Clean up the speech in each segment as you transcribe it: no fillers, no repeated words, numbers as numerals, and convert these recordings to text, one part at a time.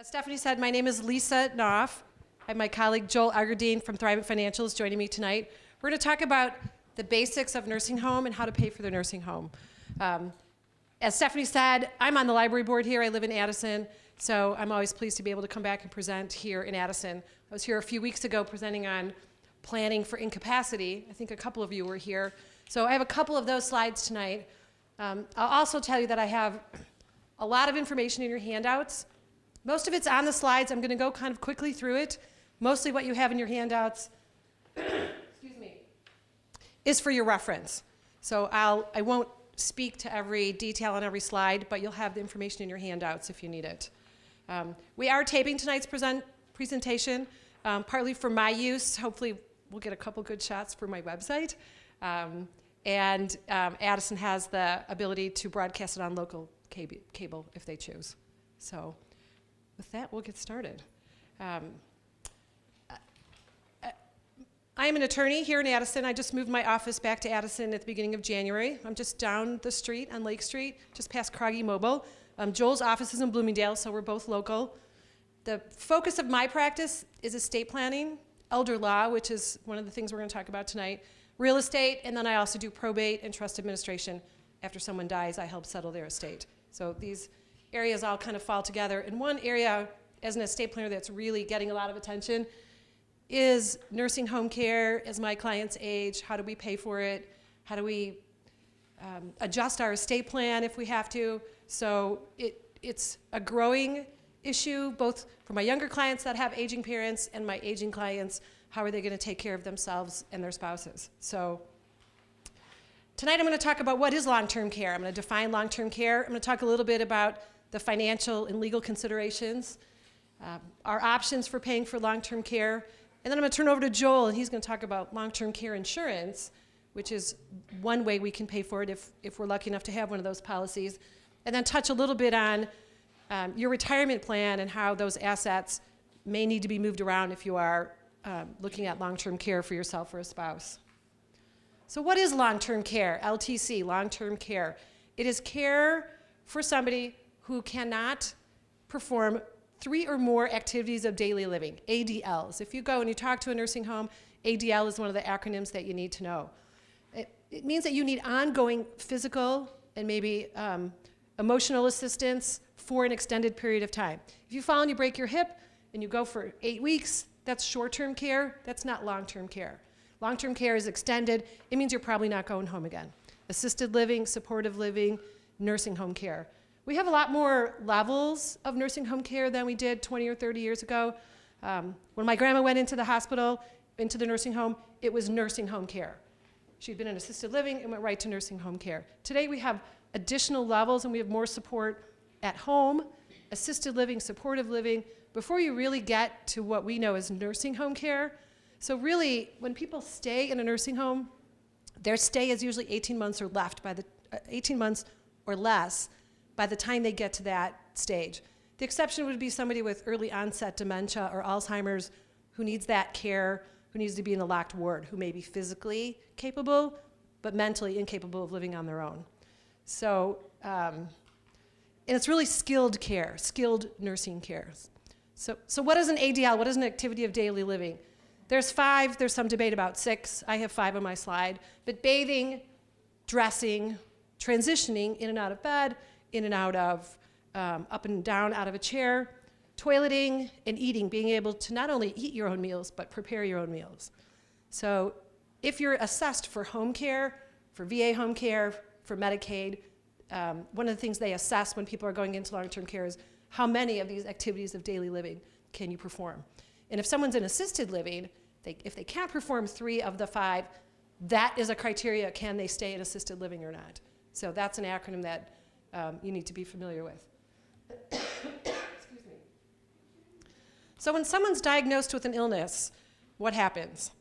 As Stephanie said, my name is Lisa Knauf. I have my colleague Joel Eggerding from Thrivent Financials joining me tonight. We're going to talk about the basics of nursing home and how to pay for the nursing home. As Stephanie said, I'm on the library board here. I live in Addison, so I'm always pleased to be able to come back and present here in Addison. I was here a few weeks ago presenting on planning for incapacity. I think a couple of you were here. So I have a couple of those slides tonight. I'll also tell you that I have a lot of information in your handouts. Most of it's on the slides. I'm going to go kind of quickly through it. Mostly what you have in your handouts excuse me, is for your reference. So I won't speak to every detail on every slide, but you'll have the information in your handouts if you need it. We are taping tonight's presentation, partly for my use. Hopefully we'll get a couple good shots for my website. Addison has the ability to broadcast it on local cable if they choose. So with that, we'll get started. I am an attorney here in Addison. I just moved my office back to Addison at the beginning of January. I'm just down the street on Lake Street, just past Croggy Mobile. Joel's office is in Bloomingdale, so we're both local. The focus of my practice is estate planning, elder law, which is one of the things we're going to talk about tonight, real estate, and then I also do probate and trust administration. After someone dies, I help settle their estate. So these areas all kind of fall together. And one area, as an estate planner, that's really getting a lot of attention is nursing home care. As my clients age, how do we pay for it? How do we adjust our estate plan if we have to? So it's a growing issue, both for my younger clients that have aging parents and my aging clients. How are they going to take care of themselves and their spouses? So tonight I'm going to talk about what is long-term care. I'm going to define long-term care. I'm going to talk a little bit about the financial and legal considerations, our options for paying for long-term care, and then I'm going to turn over to Joel, and he's going to talk about long-term care insurance, which is one way we can pay for it if we're lucky enough to have one of those policies, and then touch a little bit on your retirement plan and how those assets may need to be moved around if you are looking at long-term care for yourself or a spouse. So what is long-term care? LTC, long-term care. It is care for somebody who cannot perform 3 or more activities of daily living, ADLs. If you go and you talk to a nursing home, ADL is one of the acronyms that you need to know. It means that you need ongoing physical and maybe emotional assistance for an extended period of time. If you fall and you break your hip and you go for 8 weeks, that's short-term care, that's not long-term care. Long-term care is extended. It means you're probably not going home again. Assisted living, supportive living, nursing home care. We have a lot more levels of nursing home care than we did 20 or 30 years ago. When my grandma went into the hospital, into the nursing home, it was nursing home care. She'd been in assisted living and went right to nursing home care. Today we have additional levels and we have more support at home, assisted living, supportive living, before you really get to what we know as nursing home care. So really, when people stay in a nursing home, their stay is usually 18 months or left by the 18 months or less by the time they get to that stage. The exception would be somebody with early onset dementia or Alzheimer's who needs that care, who needs to be in a locked ward, who may be physically capable, but mentally incapable of living on their own. So, and it's really skilled care, skilled nursing care. So what is an ADL? What is an activity of daily living? There's 5, there's some debate about 6. I have 5 on my slide. But bathing, dressing, transitioning in and out of bed, in and out of, up and down out of a chair, toileting, and eating, being able to not only eat your own meals, but prepare your own meals. So if you're assessed for home care, for VA home care, for Medicaid, one of the things they assess when people are going into long-term care is how many of these activities of daily living can you perform. And if someone's in assisted living, if they can't perform 3 of the 5, that is a criteria, can they stay in assisted living or not? So that's an acronym that you need to be familiar with. Excuse me. So when someone's diagnosed with an illness, what happens?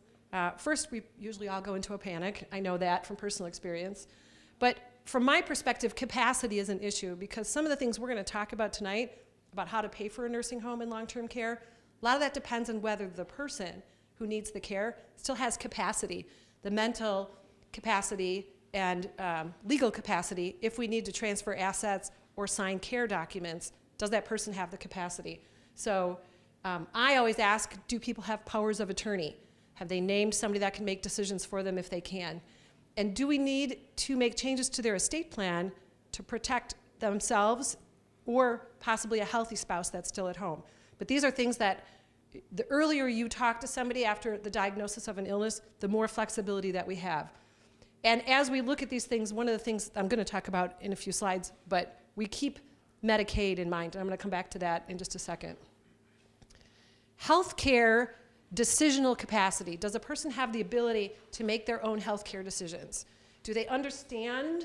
First, we usually all go into a panic. I know that from personal experience. But from my perspective, capacity is an issue because some of the things we're going to talk about tonight, about how to pay for a nursing home and long-term care, a lot of that depends on whether the person who needs the care still has capacity, the mental capacity and legal capacity. If we need to transfer assets or sign care documents, does that person have the capacity? So I always ask, do people have powers of attorney? Have they named somebody that can make decisions for them if they can? And do we need to make changes to their estate plan to protect themselves or possibly a healthy spouse that's still at home? But these are things that the earlier you talk to somebody after the diagnosis of an illness, the more flexibility that we have. And as we look at these things, one of the things I'm going to talk about in a few slides, but we keep Medicaid in mind. And I'm going to come back to that in just a second. Healthcare decisional capacity. Does a person have the ability to make their own healthcare decisions? Do they understand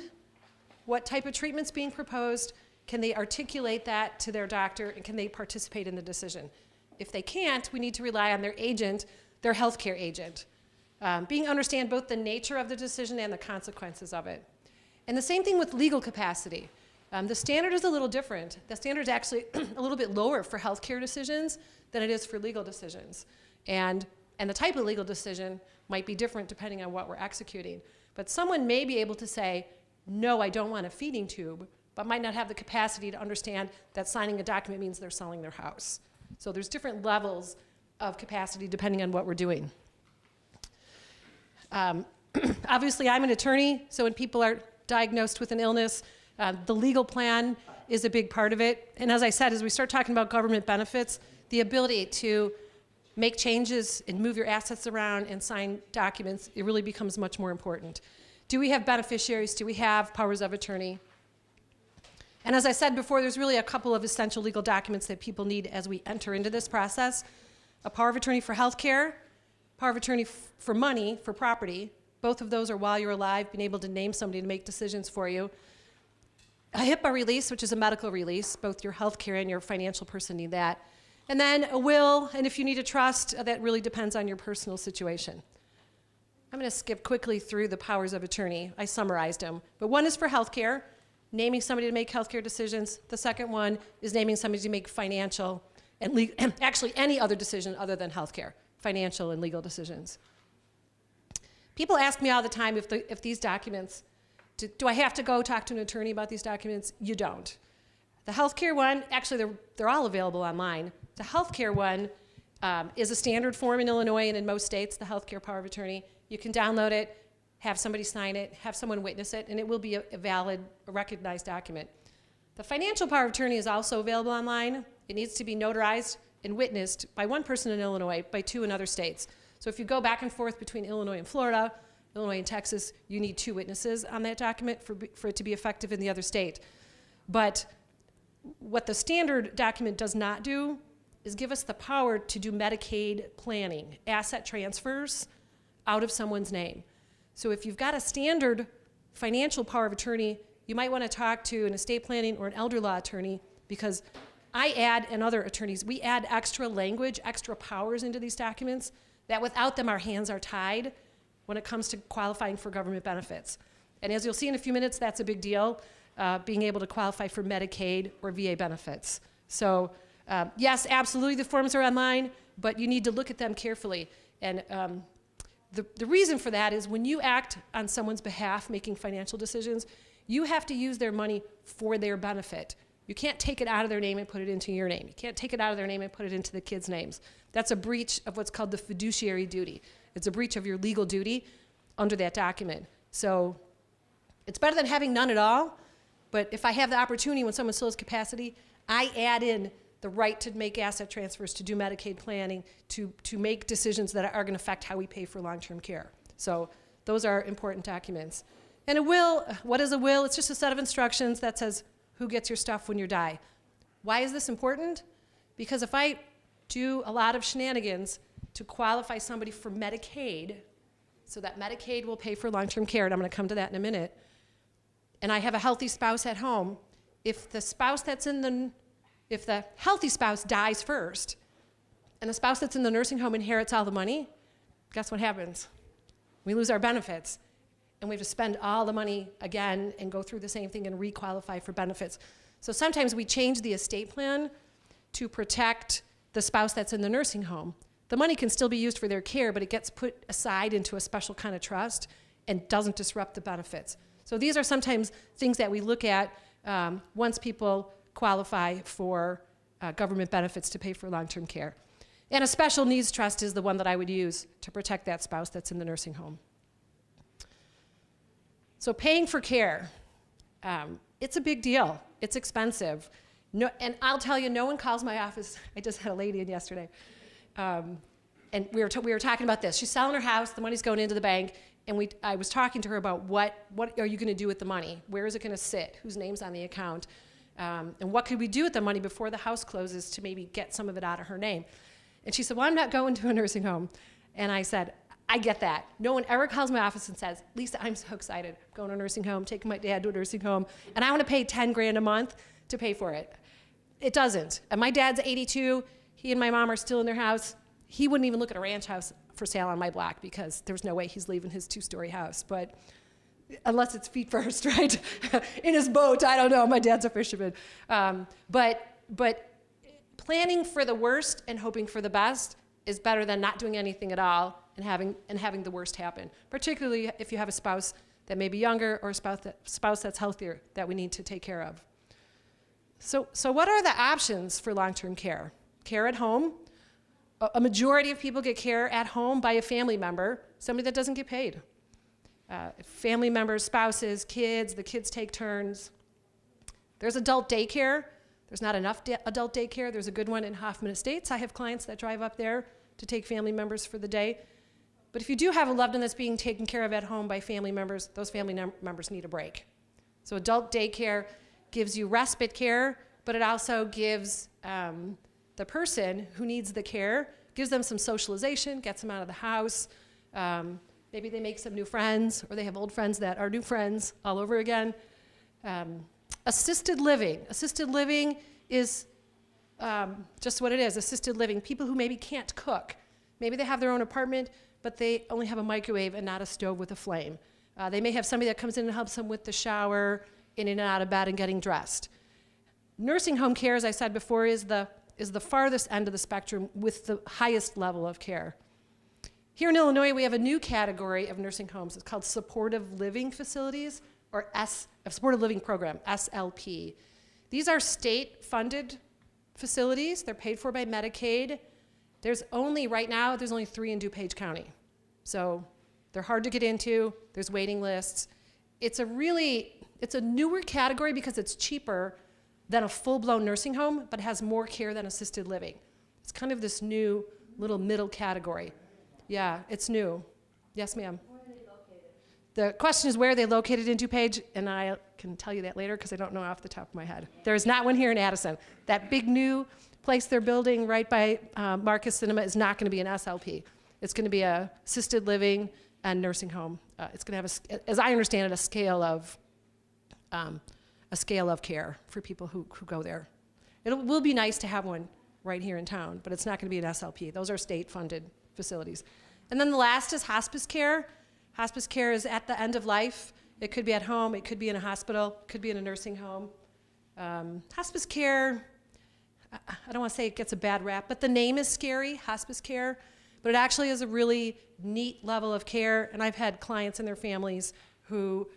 what type of treatment's being proposed? Can they articulate that to their doctor, and can they participate in the decision? If they can't, we need to rely on their agent, their healthcare agent, being understand both the nature of the decision and the consequences of it. And the same thing with legal capacity. The standard is a little different. The standard is actually a little bit lower for healthcare decisions than it is for legal decisions. And the type of legal decision might be different depending on what we're executing. But someone may be able to say, no, I don't want a feeding tube, but might not have the capacity to understand that signing a document means they're selling their house. So there's different levels of capacity depending on what we're doing. Obviously, I'm an attorney, so when people are diagnosed with an illness, the legal plan is a big part of it. And as I said, as we start talking about government benefits, the ability to make changes and move your assets around and sign documents, it really becomes much more important. Do we have beneficiaries? Do we have powers of attorney? And as I said before, there's really a couple of essential legal documents that people need as we enter into this process. A power of attorney for healthcare, power of attorney for money, for property. Both of those are while you're alive, being able to name somebody to make decisions for you. A HIPAA release, which is a medical release. Both your healthcare and your financial person need that. And then a will, and if you need a trust, that really depends on your personal situation. I'm going to skip quickly through the powers of attorney. I summarized them. But one is for healthcare, naming somebody to make healthcare decisions. The second one is naming somebody to make financial and actually any other decision other than healthcare, financial and legal decisions. People ask me all the time if these documents, do I have to go talk to an attorney about these documents? You don't. The healthcare one, actually they're all available online. The healthcare one is a standard form in Illinois and in most states, the healthcare power of attorney. You can download it, have somebody sign it, have someone witness it, and it will be a valid, recognized document. The financial power of attorney is also available online. It needs to be notarized and witnessed by one person in Illinois, by two in other states. So if you go back and forth between Illinois and Florida, Illinois and Texas, you need two witnesses on that document for it to be effective in the other state. But what the standard document does not do is give us the power to do Medicaid planning, asset transfers out of someone's name. So if you've got a standard financial power of attorney, you might want to talk to an estate planning or an elder law attorney, because I add, and other attorneys, we add extra language, extra powers into these documents that without them our hands are tied when it comes to qualifying for government benefits. And as you'll see in a few minutes, that's a big deal, being able to qualify for Medicaid or VA benefits. So yes, absolutely the forms are online, but you need to look at them carefully. And the reason for that is when you act on someone's behalf, making financial decisions, you have to use their money for their benefit. You can't take it out of their name and put it into your name. You can't take it out of their name and put it into the kids' names. That's a breach of what's called the fiduciary duty. It's a breach of your legal duty under that document. So it's better than having none at all, but if I have the opportunity when someone still has capacity, I add in the right to make asset transfers, to do Medicaid planning, to make decisions that are going to affect how we pay for long-term care. So those are important documents. And a will, what is a will? It's just a set of instructions that says who gets your stuff when you die. Why is this important? Because if I do a lot of shenanigans to qualify somebody for Medicaid, so that Medicaid will pay for long-term care, and I'm going to come to that in a minute, and I have a healthy spouse at home, if the healthy spouse dies first, and the spouse that's in the nursing home inherits all the money, guess what happens? We lose our benefits, and we have to spend all the money again and go through the same thing and re-qualify for benefits. So sometimes we change the estate plan to protect the spouse that's in the nursing home. The money can still be used for their care, but it gets put aside into a special kind of trust and doesn't disrupt the benefits. So these are sometimes things that we look at once people qualify for government benefits to pay for long-term care. And a special needs trust is the one that I would use to protect that spouse that's in the nursing home. So paying for care, it's a big deal. It's expensive. No, and I'll tell you, no one calls my office. I just had a lady in yesterday. And we were talking about this. She's selling her house, the money's going into the bank, and I was talking to her about what are you going to do with the money? Where is it going to sit? Whose name's on the account? And what could we do with the money before the house closes to maybe get some of it out of her name? And she said, well, I'm not going to a nursing home. And I said, I get that. No one ever calls my office and says, Lisa, I'm so excited. I'm going to a nursing home, taking my dad to a nursing home, and I want to pay 10 grand a month to pay for it. It doesn't. And my dad's 82. He and my mom are still in their house. He wouldn't even look at a ranch house for sale on my block because there's no way he's leaving his 2-story house. But unless it's feet first, right? In his boat, I don't know. My dad's a fisherman. But planning for the worst and hoping for the best is better than not doing anything at all and having the worst happen, particularly if you have a spouse that may be younger or a spouse that's healthier that we need to take care of. So what are the options for long-term care? Care at home. A majority of people get care at home by a family member, somebody that doesn't get paid. Family members, spouses, kids, the kids take turns. There's adult daycare. There's not enough adult daycare. There's a good one in Hoffman Estates. I have clients that drive up there to take family members for the day. But if you do have a loved one that's being taken care of at home by family members, those family members need a break. So adult daycare gives you respite care, but it also gives the person who needs the care, gives them some socialization, gets them out of the house. Maybe they make some new friends, or they have old friends that are new friends all over again. Assisted living. Assisted living is just what it is, assisted living. People who maybe can't cook. Maybe they have their own apartment, but they only have a microwave and not a stove with a flame. They may have somebody that comes in and helps them with the shower, in and out of bed, and getting dressed. Nursing home care, as I said before, is the farthest end of the spectrum with the highest level of care. Here in Illinois, we have a new category of nursing homes. It's called supportive living facilities, or supportive living program, SLP. These are state-funded facilities. They're paid for by Medicaid. Right now, there's only 3 in DuPage County. So they're hard to get into. There's waiting lists. It's a newer category because it's cheaper than a full-blown nursing home, but has more care than assisted living. It's kind of this new little middle category. Yeah, it's new. Yes, ma'am? Where are they located? The question is where are they located in DuPage, and I can tell you that later because I don't know off the top of my head. There is not one here in Addison. That big new place they're building right by Marcus Cinema is not going to be an SLP. It's going to be a assisted living and nursing home. It's going to have, as I understand it, a scale of care for people who go there. It will be nice to have one right here in town, but it's not going to be an SLP. Those are state-funded facilities. And then the last is hospice care. Hospice care is at the end of life. It could be at home, it could be in a hospital, it could be in a nursing home. Hospice care, I don't want to say it gets a bad rap, but the name is scary, hospice care, but it actually is a really neat level of care, and I've had clients and their families who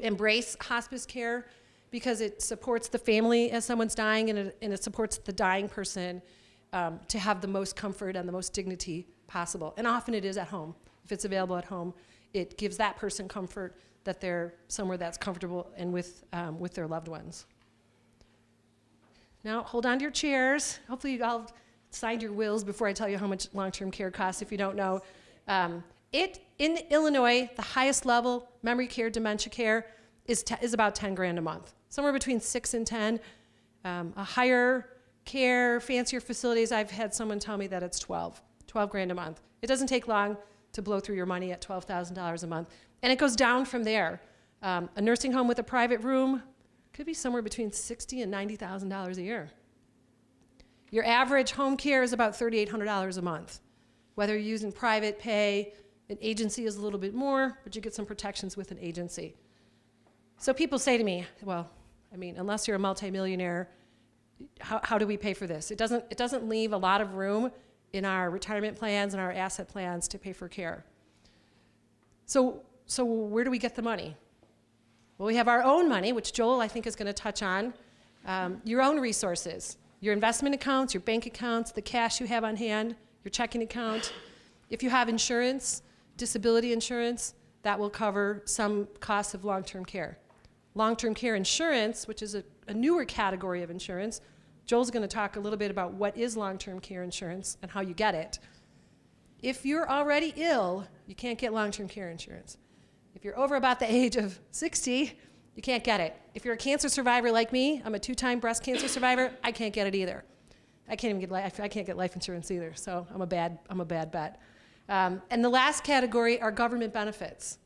embrace hospice care because it supports the family as someone's dying, and it supports the dying person to have the most comfort and the most dignity possible. And often it is at home. If it's available at home, it gives that person comfort that they're somewhere that's comfortable and with their loved ones. Now, hold on to your chairs. Hopefully you all signed your wills before I tell you how much long-term care costs if you don't know. In Illinois, the highest level memory care, dementia care is about 10 grand a month, somewhere between 6 and 10. A higher care, fancier facilities, I've had someone tell me that it's 12 grand a month. It doesn't take long to blow through your money at $12,000 a month. And it goes down from there. A nursing home with a private room could be somewhere between $60,000 and $90,000 a year. Your average home care is about $3,800 a month. Whether you're using private pay, an agency is a little bit more, but you get some protections with an agency. So people say to me, well, I mean, unless you're a multimillionaire, how do we pay for this? It doesn't leave a lot of room in our retirement plans and our asset plans to pay for care. So where do we get the money? Well, we have our own money, which Joel, I think, is going to touch on. Your own resources, your investment accounts, your bank accounts, the cash you have on hand, your checking account. If you have insurance, disability insurance, that will cover some costs of long-term care. Long-term care insurance, which is a newer category of insurance, Joel's going to talk a little bit about what is long-term care insurance and how you get it. If you're already ill, you can't get long-term care insurance. If you're over about the age of 60, you can't get it. If you're a cancer survivor like me, I'm a 2-time breast cancer survivor, I can't get it either. I can't get life insurance either, so I'm a bad bet. And the last category are government benefits.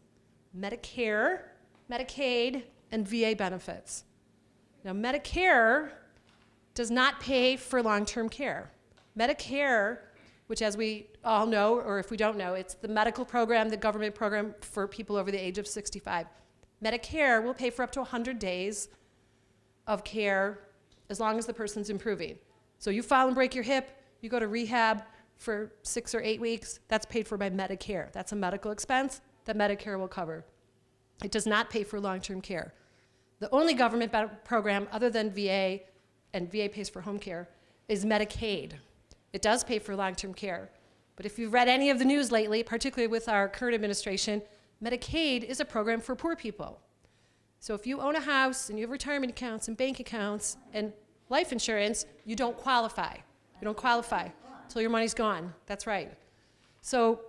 Medicare, Medicaid, and VA benefits. Now, Medicare does not pay for long-term care. Medicare, which as we all know, or if we don't know, it's the medical program, the government program for people over the age of 65. Medicare will pay for up to 100 days of care as long as the person's improving. So you fall and break your hip, you go to rehab for 6 or 8 weeks, that's paid for by Medicare. That's a medical expense that Medicare will cover. It does not pay for long-term care. The only government program other than VA, and VA pays for home care, is Medicaid. It does pay for long-term care. But if you've read any of the news lately, particularly with our current administration, Medicaid is a program for poor people. So if you own a house and you have retirement accounts and bank accounts and life insurance, you don't qualify. You don't qualify until your money's gone. That's right. So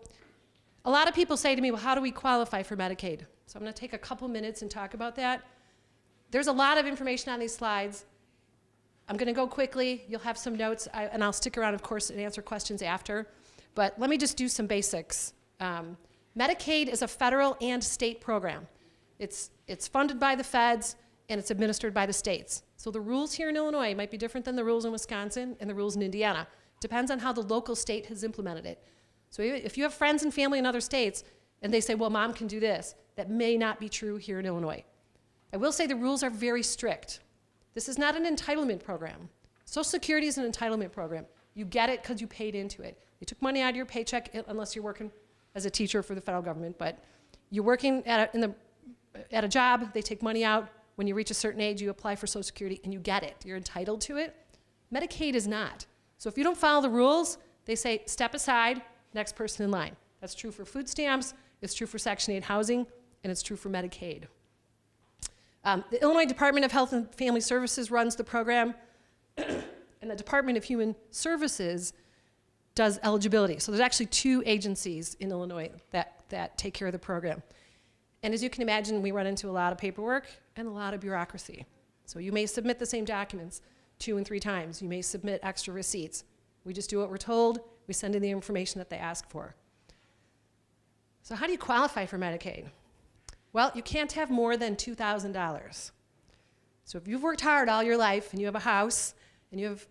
a lot of people say to me, well, how do we qualify for Medicaid? So I'm going to take a couple minutes and talk about that. There's a lot of information on these slides. I'm going to go quickly. You'll have some notes, and I'll stick around, of course, and answer questions after. But let me just do some basics. Medicaid is a federal and state program. It's funded by the feds, and it's administered by the states. So the rules here in Illinois might be different than the rules in Wisconsin and the rules in Indiana. Depends on how the local state has implemented it. So if you have friends and family in other states, and they say, well, mom can do this, that may not be true here in Illinois. I will say the rules are very strict. This is not an entitlement program. Social Security is an entitlement program. You get it because you paid into it. They took money out of your paycheck, unless you're working as a teacher for the federal government, but you're working at a job, they take money out. When you reach a certain age, you apply for Social Security, and you get it. You're entitled to it. Medicaid is not. So if you don't follow the rules, they say, step aside, next person in line. That's true for food stamps, it's true for Section 8 housing, and it's true for Medicaid. The Illinois Department of Health and Family Services runs the program, and the Department of Human Services does eligibility. So there's actually 2 agencies in Illinois that take care of the program. And as you can imagine, we run into a lot of paperwork and a lot of bureaucracy. So you may submit the same documents 2 and 3 times. You may submit extra receipts. We just do what we're told. We send in the information that they ask for. So how do you qualify for Medicaid? Well, you can't have more than $2,000. So if you've worked hard all your life and you have a house and you have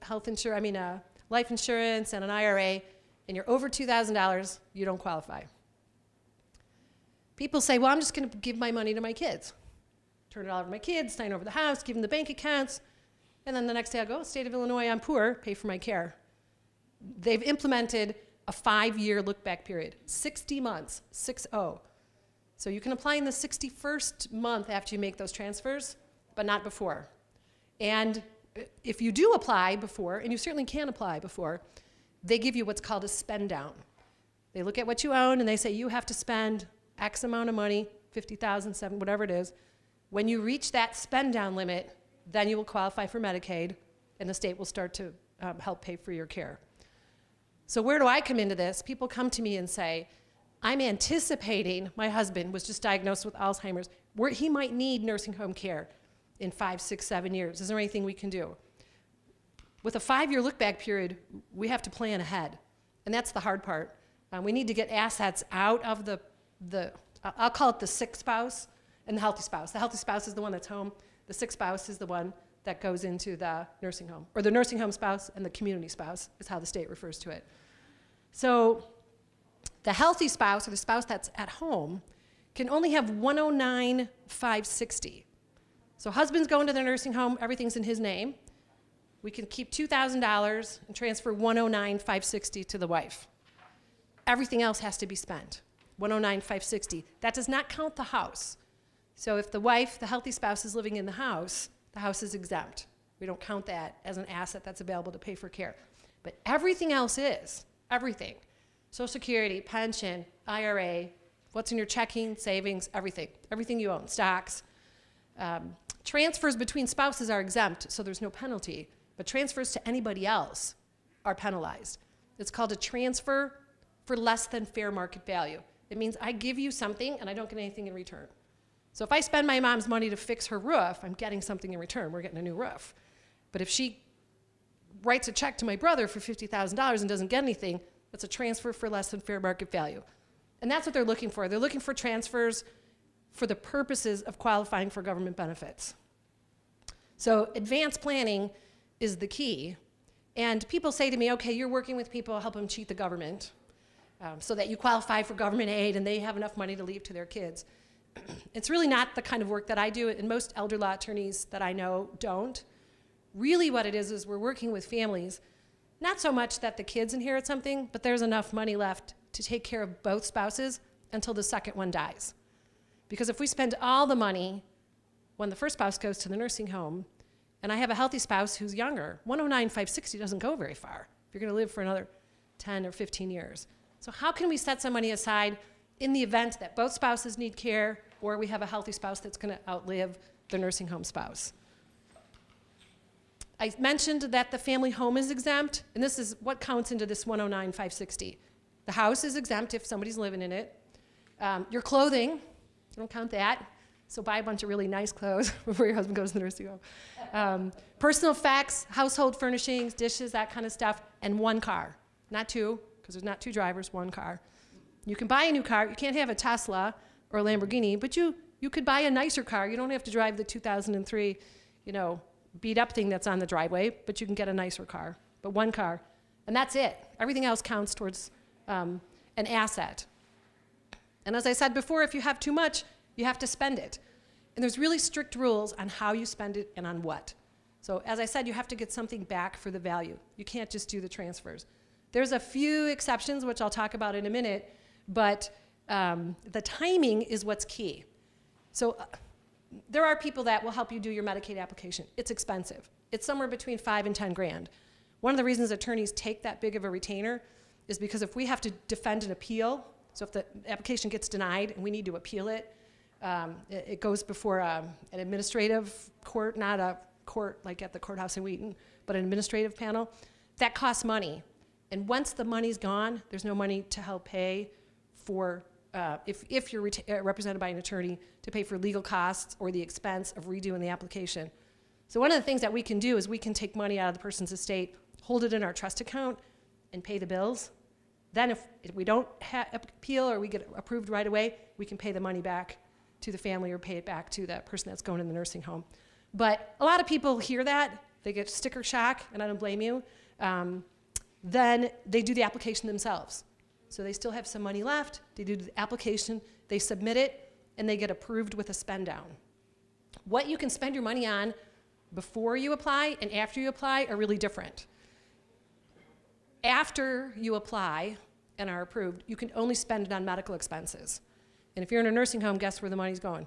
life insurance and an IRA, and you're over $2,000, you don't qualify. People say, well, I'm just going to give my money to my kids. Turn it all over to my kids, sign over the house, give them the bank accounts, and then the next day I'll go, state of Illinois, I'm poor, pay for my care. They've implemented a 5-year look-back period, 60 months, 6-0. So you can apply in the 61st month after you make those transfers, but not before. And if you do apply before, and you certainly can apply before, they give you what's called a spend down. They look at what you own, and they say you have to spend X amount of money, 50,000, 7, whatever it is. When you reach that spend down limit, then you will qualify for Medicaid, and the state will start to help pay for your care. So where do I come into this? People come to me and say, I'm anticipating, my husband was just diagnosed with Alzheimer's, where he might need nursing home care in 5, 6, 7 years. Is there anything we can do? With a 5-year look-back period, we have to plan ahead, and that's the hard part. We need to get assets out of I'll call it the sick spouse and the healthy spouse. The healthy spouse is the one that's home. The sick spouse is the one that goes into the nursing home, or the nursing home spouse and the community spouse is how the state refers to it. So the healthy spouse, or the spouse that's at home, can only have $109,560. So husband's going to the nursing home, everything's in his name. We can keep $2,000 and transfer $109,560 to the wife. Everything else has to be spent, $109,560. That does not count the house. So if the wife, the healthy spouse, is living in the house is exempt. We don't count that as an asset that's available to pay for care. But everything else is, everything. Social Security, pension, IRA, what's in your checking, savings, everything. Everything you own, stocks. Transfers between spouses are exempt, so there's no penalty. But transfers to anybody else are penalized. It's called a transfer for less than fair market value. It means I give you something and I don't get anything in return. So if I spend my mom's money to fix her roof, I'm getting something in return. We're getting a new roof. But if she writes a check to my brother for $50,000 and doesn't get anything, that's a transfer for less than fair market value. And that's what they're looking for. They're looking for transfers for the purposes of qualifying for government benefits. So advanced planning is the key. And people say to me, okay, you're working with people, help them cheat the government so that you qualify for government aid and they have enough money to leave to their kids. It's really not the kind of work that I do, and most elder law attorneys that I know don't. Really what it is we're working with families, not so much that the kids inherit something, but there's enough money left to take care of both spouses until the second one dies. Because if we spend all the money when the first spouse goes to the nursing home, and I have a healthy spouse who's younger, 109, 560 doesn't go very far if you're going to live for another 10 or 15 years. So how can we set some money aside in the event that both spouses need care, or we have a healthy spouse that's going to outlive the nursing home spouse? I mentioned that the family home is exempt, and this is what counts into this 109, 560. The house is exempt if somebody's living in it. Your clothing, don't count that. So buy a bunch of really nice clothes before your husband goes to the nursing home. Personal effects, household furnishings, dishes, that kind of stuff, and one car. Not two, because there's not two drivers, one car. You can buy a new car. You can't have a Tesla or a Lamborghini, but you could buy a nicer car. You don't have to drive the 2003, beat up thing that's on the driveway, but you can get a nicer car. But one car, and that's it. Everything else counts towards an asset. And as I said before, if you have too much, you have to spend it. And there's really strict rules on how you spend it and on what. So as I said, you have to get something back for the value. You can't just do the transfers. There's a few exceptions, which I'll talk about in a minute, but the timing is what's key. So there are people that will help you do your Medicaid application. It's expensive. It's somewhere between $5 and $10 grand. One of the reasons attorneys take that big of a retainer is because if we have to defend an appeal, so if the application gets denied and we need to appeal it, it goes before an administrative court, not a court like at the courthouse in Wheaton, but an administrative panel. That costs money. And once the money's gone, there's no money to help pay for, if you're represented by an attorney, to pay for legal costs or the expense of redoing the application. So one of the things that we can do is we can take money out of the person's estate, hold it in our trust account, and pay the bills. Then if we don't appeal or we get approved right away, we can pay the money back to the family or pay it back to that person that's going in the nursing home. But a lot of people hear that, they get sticker shock, and I don't blame you. Then they do the application themselves. So they still have some money left, they do the application, they submit it, and they get approved with a spend down. What you can spend your money on before you apply and after you apply are really different. After you apply and are approved, you can only spend it on medical expenses. And if you're in a nursing home, guess where the money's going?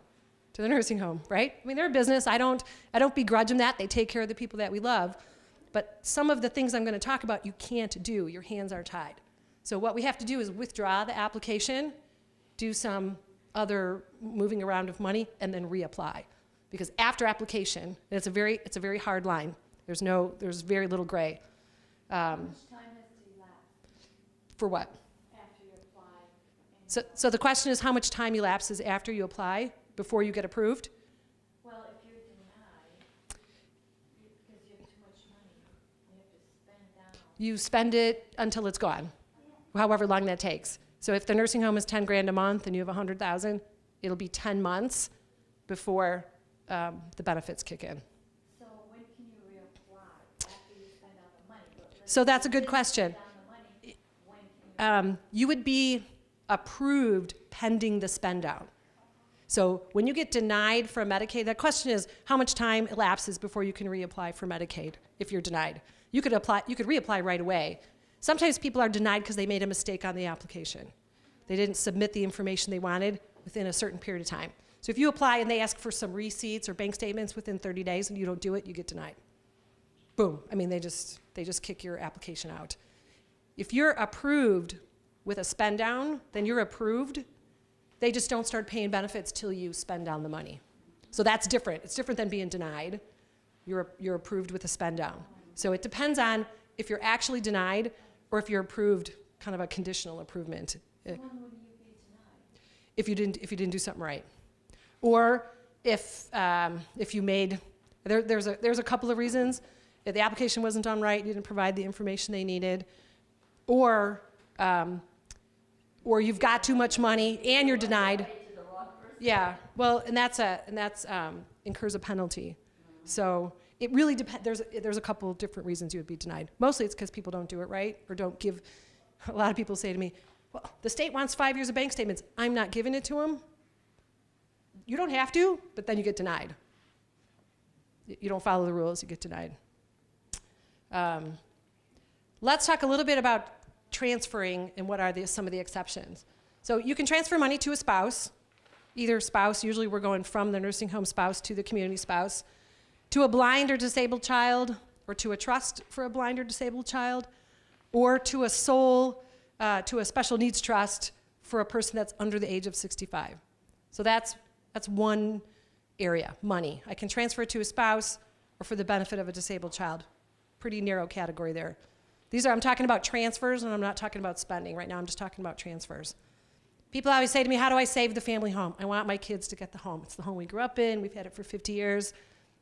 To the nursing home, right? I mean, they're a business. I don't begrudge them that. They take care of the people that we love. But some of the things I'm going to talk about, you can't do. Your hands are tied. So what we have to do is withdraw the application, do some other moving around of money, and then reapply. Because after application, and it's a very hard line. There's very little gray. How much time has to elapse? For what? After you apply. So the question is how much time elapses after you apply before you get approved? Well, if you're denied, because you have too much money, you have to spend down. You spend it until it's gone, however long that takes. So if the nursing home is 10 grand a month and you have 100,000, it'll be 10 months before the benefits kick in. So when can you reapply? After you spend out the money? So that's a good question. When can you You would be approved pending the spend down. So when you get denied for Medicaid, the question is how much time elapses before you can reapply for Medicaid if you're denied. You could reapply right away. Sometimes people are denied because they made a mistake on the application. They didn't submit the information they wanted within a certain period of time. So if you apply and they ask for some receipts or bank statements within 30 days and you don't do it, you get denied. boom. I mean, they just kick your application out. If you're approved with a spend down, then you're approved. They just don't start paying benefits till you spend down the money. So that's different. It's different than being denied. You're approved with a spend down. So it depends on if you're actually denied or if you're approved, kind of a conditional approval. When would you be denied? If you didn't do something right, or if you made there's a couple of reasons. If the application wasn't done right, you didn't provide the information they needed, or you've got too much money and you're denied. Yeah, well, and that's incurs a penalty. So it really depends. There's a couple different reasons you would be denied. Mostly it's because people don't do it right or don't give. A lot of people say to me, well, the state wants 5 years of bank statements. I'm not giving it to them. You don't have to, but then you get denied. You don't follow the rules, you get denied. Let's talk a little bit about transferring and what are some of the exceptions. So you can transfer money to a spouse, either spouse, usually we're going from the nursing home spouse to the community spouse, to a blind or disabled child, or to a trust for a blind or disabled child, or to a to a special needs trust for a person that's under the age of 65. So that's one area, money. I can transfer it to a spouse or for the benefit of a disabled child. Pretty narrow category there. I'm talking about transfers, and I'm not talking about spending. Right now I'm just talking about transfers. People always say to me, how do I save the family home? I want my kids to get the home. It's the home we grew up in. We've had it for 50 years.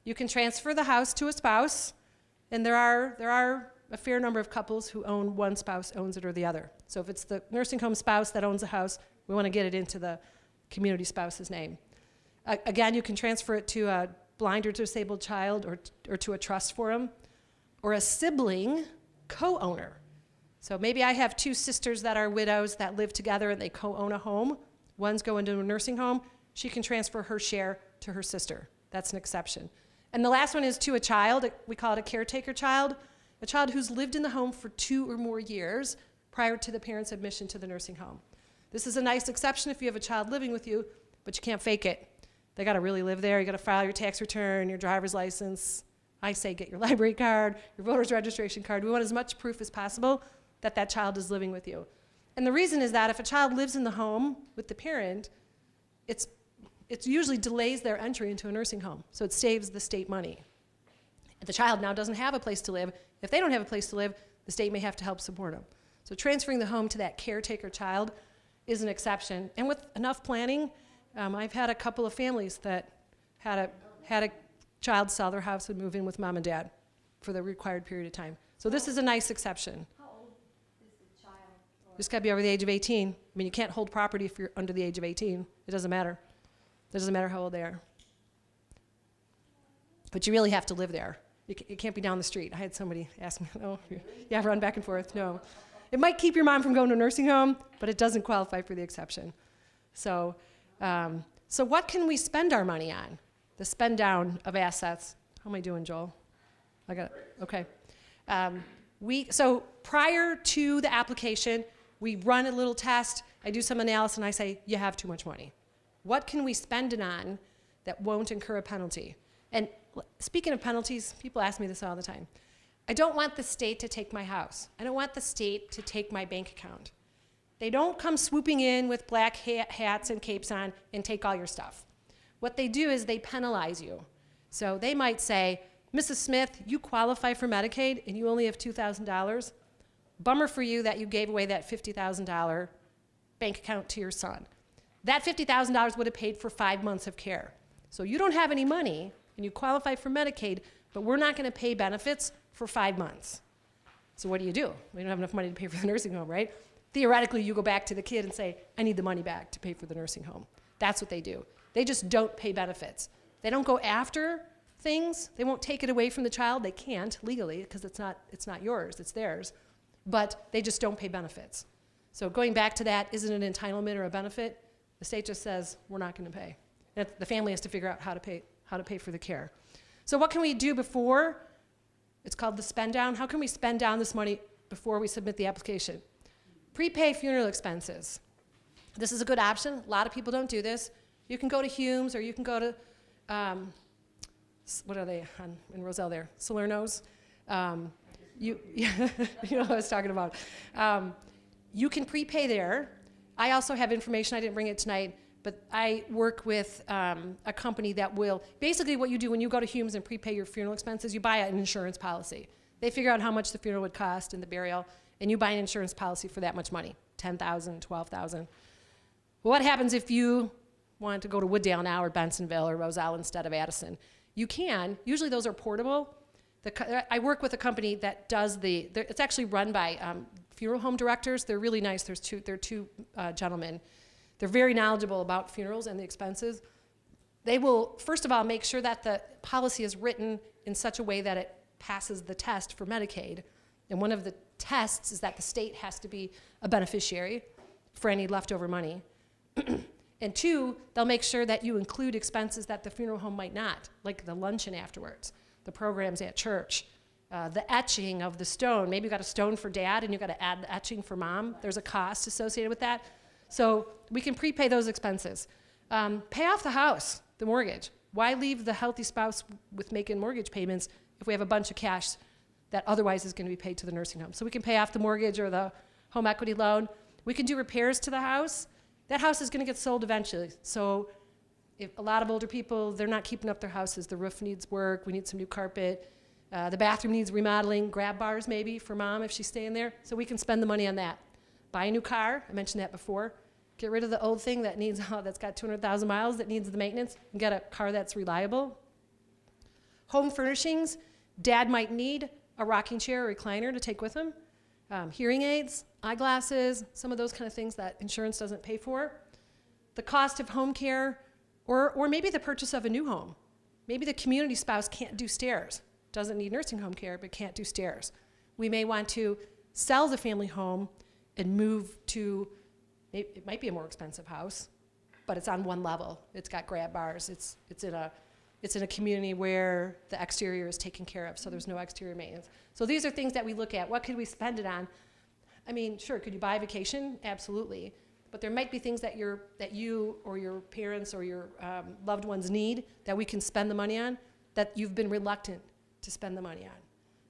You can transfer the house to a spouse, and there are a fair number of couples who own one spouse owns it or the other. So if it's the nursing home spouse that owns the house, we want to get it into the community spouse's name. Again, you can transfer it to a blind or disabled child or to a trust for them, or a sibling co-owner. So maybe I have two sisters that are widows that live together and they co-own a home. One's going to a nursing home. She can transfer her share to her sister. That's an exception. And the last one is to a child. We call it a caretaker child, a child who's lived in the home for 2 or more years prior to the parent's admission to the nursing home. This is a nice exception if you have a child living with you, but you can't fake it. They got to really live there. You got to file your tax return, your driver's license. I say get your library card, your voter's registration card. We want as much proof as possible that that child is living with you. And the reason is that if a child lives in the home with the parent, it usually delays their entry into a nursing home, so it saves the state money. If the child now doesn't have a place to live, if they don't have a place to live, the state may have to help support them. So transferring the home to that caretaker child is an exception. And with enough planning, I've had a couple of families that had a child sell their house and move in with mom and dad for the required period of time. So this is a nice exception. How old is the child? Just got to be over the age of 18. I mean, you can't hold property if you're under the age of 18. It doesn't matter. It doesn't matter how old they are. But you really have to live there. It can't be down the street. I had somebody ask me, oh, yeah, run back and forth. No. It might keep your mom from going to a nursing home, but it doesn't qualify for the exception. So what can we spend our money on? The spend down of assets. How am I doing, Joel? I got it. Okay. So prior to the application, we run a little test. I do some analysis, and I say, you have too much money. What can we spend it on that won't incur a penalty? And speaking of penalties, people ask me this all the time. I don't want the state to take my house. I don't want the state to take my bank account. They don't come swooping in with black hats and capes on and take all your stuff. What they do is they penalize you. So they might say, Mrs. Smith, you qualify for Medicaid and you only have $2,000. Bummer for you that you gave away that $50,000 bank account to your son. That $50,000 would have paid for 5 months of care. So you don't have any money and you qualify for Medicaid, but we're not going to pay benefits for 5 months. So what do? We don't have enough money to pay for the nursing home, right? Theoretically, you go back to the kid and say, I need the money back to pay for the nursing home. That's what they do. They just don't pay benefits. They don't go after things. They won't take it away from the child. They can't legally because it's not yours, it's theirs. But they just don't pay benefits. So going back to that, is it an entitlement or a benefit? The state just says, we're not going to pay. And the family has to figure out how to pay for the care. So what can we do before? It's called the spend down. How can we spend down this money before we submit the application? Prepay funeral expenses. This is a good option. A lot of people don't do this. You can go to Hume's or you can go to, what are they in Roselle there? Salerno's. You know what I was talking about. You can prepay there. I also have information, I didn't bring it tonight, but I work with a company that will, basically what you do when you go to Humes and prepay your funeral expenses, you buy an insurance policy. They figure out how much the funeral would cost and the burial, and you buy an insurance policy for that much money, $10,000, $12,000. Well, what happens if you want to go to Wooddale now or Bensonville or Roselle instead of Addison? You can. Usually those are portable. I work with a company that does it's actually run by funeral home directors. They're really nice. There are two gentlemen. They're very knowledgeable about funerals and the expenses. They will, first of all, make sure that the policy is written in such a way that it passes the test for Medicaid. And one of the tests is that the state has to be a beneficiary for any leftover money. And two, they'll make sure that you include expenses that the funeral home might not, like the luncheon afterwards, the programs at church, the etching of the stone. Maybe you got a stone for dad and you got to add the etching for mom. There's a cost associated with that. So we can prepay those expenses. Pay off the house, the mortgage. Why leave the healthy spouse with making mortgage payments if we have a bunch of cash that otherwise is going to be paid to the nursing home? So we can pay off the mortgage or the home equity loan. We can do repairs to the house. That house is going to get sold eventually. So if a lot of older people, they're not keeping up their houses. The roof needs work. We need some new carpet. The bathroom needs remodeling, grab bars maybe for mom if she's staying there. So we can spend the money on that. Buy a new car. I mentioned that before. Get rid of the old thing that needs, that's got 200,000 miles that needs the maintenance, and get a car that's reliable. Home furnishings. Dad might need a rocking chair or recliner to take with him. Hearing aids, eyeglasses, some of those kind of things that insurance doesn't pay for. The cost of home care, or maybe the purchase of a new home. Maybe the community spouse can't do stairs, doesn't need nursing home care, but can't do stairs. We may want to sell the family home and move to, it might be a more expensive house, but it's on one level. It's got grab bars. It's in a community where the exterior is taken care of, so there's no exterior maintenance. So these are things that we look at. What could we spend it on? I mean, sure, could you buy a vacation? Absolutely. But there might be things that you or your parents or your loved ones need that we can spend the money on that you've been reluctant to spend the money on.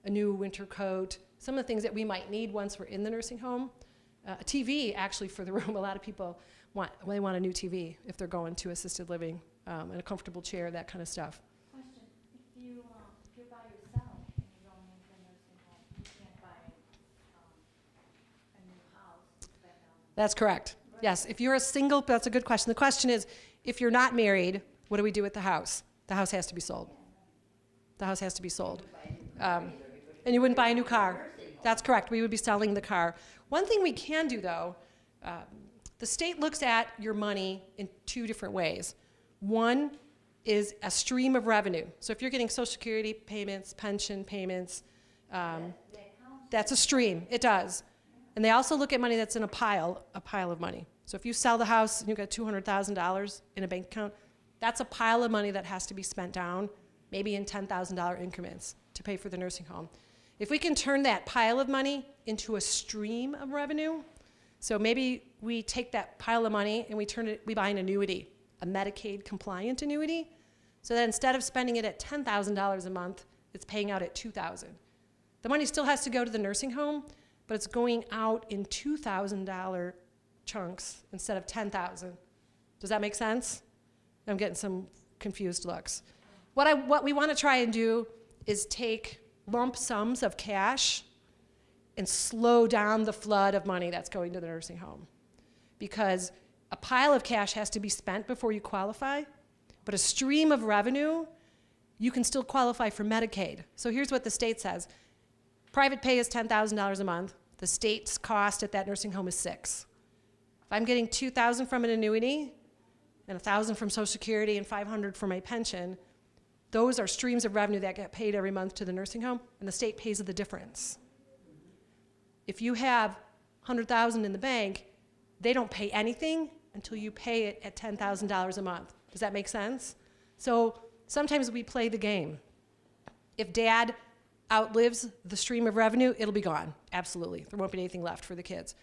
A new winter coat, some of the things that we might need once we're in the nursing home. A TV, actually, for the room. A lot of people want a new TV if they're going to assisted living, and a comfortable chair, that kind of stuff. Question, if you're by yourself and you're going into a nursing home, you can't buy a new house to spend on. That's correct. Right. Yes, if you're a single, that's a good question. The question is, if you're not married, what do we do with the house? The house has to be sold. The house has to be sold. And you wouldn't buy a new car. That's correct. We would be selling the car. One thing we can do, though, the state looks at your money in two different ways. One is a stream of revenue. So if you're getting Social Security payments, pension payments, that's a stream. It does. And they also look at money that's in a pile of money. So if you sell the house and you've got $200,000 in a bank account, that's a pile of money that has to be spent down, maybe in $10,000 increments to pay for the nursing home. If we can turn that pile of money into a stream of revenue, so maybe we take that pile of money and we buy an annuity, a Medicaid compliant annuity, so that instead of spending it at $10,000 a month, it's paying out at $2,000. The money still has to go to the nursing home, but it's going out in $2,000 chunks instead of $10,000. Does that make sense? I'm getting some confused looks. What we want to try and do is take lump sums of cash and slow down the flood of money that's going to the nursing home. Because a pile of cash has to be spent before you qualify, but a stream of revenue, you can still qualify for Medicaid. So here's what the state says. Private pay is $10,000 a month. The state's cost at that nursing home is $6,000. If I'm getting $2,000 from an annuity and $1,000 from Social Security and $500 for my pension, those are streams of revenue that get paid every month to the nursing home, and the state pays the difference. If you have $100,000 in the bank, they don't pay anything until you pay it at $10,000 a month. Does that make sense? So sometimes we play the game. If dad outlives the stream of revenue, it'll be gone. Absolutely. There won't be anything left for the kids.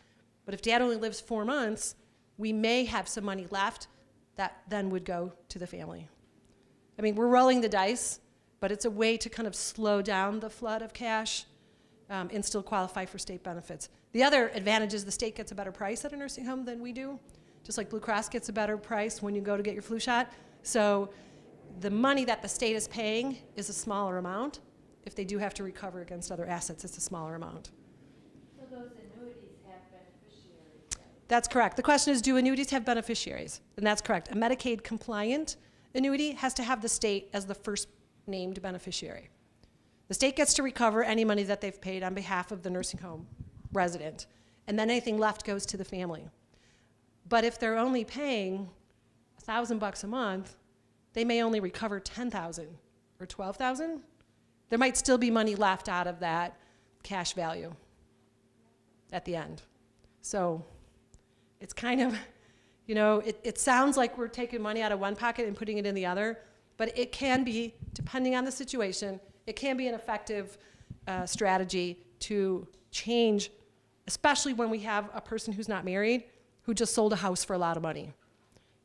But if dad only lives 4 months, we may have some money left that then would go to the family. I mean, we're rolling the dice. but it's a way to kind of slow down the flood of cash and still qualify for state benefits. The other advantage is the state gets a better price at a nursing home than we do, just like Blue Cross gets a better price when you go to get your flu shot. So the money that the state is paying is a smaller amount. If they do have to recover against other assets, it's a smaller amount. So those annuities have beneficiaries, right? That's correct. The question is, do annuities have beneficiaries? And that's correct. A Medicaid compliant annuity has to have the state as the first named beneficiary. The state gets to recover any money that they've paid on behalf of the nursing home resident, and then anything left goes to the family. But if they're only paying $1,000 a month, they may only recover $10,000 or $12,000. There might still be money left out of that cash value at the end. So it's kind of, you know, it sounds like we're taking money out of one pocket and putting it in the other, but it can be, depending on the situation, it can be an effective strategy to change, especially when we have a person who's not married who just sold a house for a lot of money.